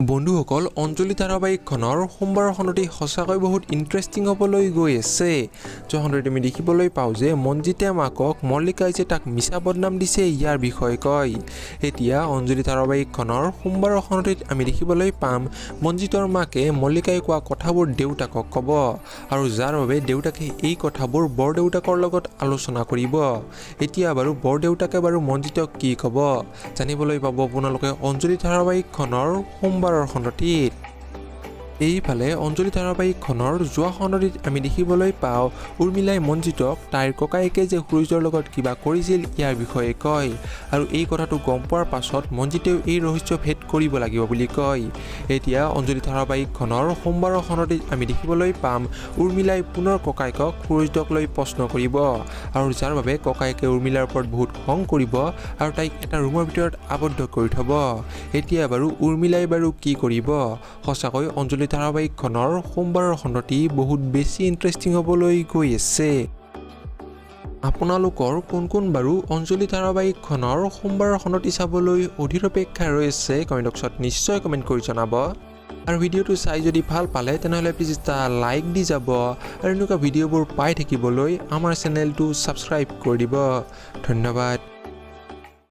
বন্ধুসকল অঞ্জলি ধাৰাবাহিকখনৰ সোমবাৰৰ খনতে সঁচাকৈ বহুত ইণ্টাৰেষ্টিং হ'বলৈ গৈ আছে। য'খনত আমি দেখিবলৈ পাওঁ যে মঞ্জিতে মাকক মল্লিকাই যে তাক মিছা বদনাম দিছে ইয়াৰ বিষয়ে কয়। এতিয়া অঞ্জলি ধাৰাবাহিকখনৰ সোমবাৰৰ খনতে আমি দেখিবলৈ পাম মঞ্জিতৰ মাকে মল্লিকাই কোৱা কথাবোৰ দেউতাকক ক'ব আৰু যাৰ বাবে দেউতাকে এই কথাবোৰ বৰদেউতাকৰ লগত আলোচনা কৰিব। এতিয়া বাৰু বৰদেউতাকে বাৰু মঞ্জিতক কি ক'ব জানিবলৈ পাব আপোনালোকে অঞ্জলি ধাৰাবাহিকখনৰ সোমবাৰৰ খণ্ডটিত। এইফালে অঞ্জলি ধাৰাবাহিকখনৰ যোৱা খণ্ডটিত আমি দেখিবলৈ পাওঁ উৰ্মিলাই মঞ্জিতক তাইৰ ককায়েকে যে সুৰজৰ লগত কিবা কৰিছিল ইয়াৰ বিষয়ে কয় আৰু এই কথাটো গম পোৱাৰ পাছত মঞ্জিতেও এই ৰহস্য ভেদ কৰিব লাগিব বুলি কয়। এতিয়া অঞ্জলি ধাৰাবাহিকখনৰ সোমবাৰৰ খণ্ডটিত আমি দেখিবলৈ পাম উৰ্মিলাই পুনৰ ককায়েকক সুৰজক লৈ প্ৰশ্ন কৰিব আৰু যাৰ বাবে ককায়েকে উৰ্মিলাৰ ওপৰত বহুত খং কৰিব আৰু তাইক এটা ৰুমৰ ভিতৰত আবদ্ধ কৰি থ'ব। এতিয়া বাৰু উৰ্মিলাই বাৰু কি কৰিব? সঁচাকৈ অঞ্জলি ধাৰাবাহিকখনৰ সোমবাৰৰ খণ্ডটি বহুত বেছি ইণ্টাৰেষ্টিং হ'বলৈ গৈ আছে। আপোনালোকৰ কোন কোন বাৰু অঞ্জলি ধাৰাবাহিকখনৰ সোমবাৰৰ খণ্ডটি চাবলৈ অধীৰ অপেক্ষাৰে ৰৈছে কমেণ্ট বক্সত নিশ্চয় কমেণ্ট কৰি জনাব। আৰু ভিডিঅ'টো চাই যদি ভাল পালে তেনেহ'লে প্লিজ এটা লাইক দি যাব আৰু এনেকুৱা ভিডিঅ'বোৰ পাই থাকিবলৈ আমাৰ চেনেলটো ছাবস্ক্ৰাইব কৰি দিব। ধন্যবাদ।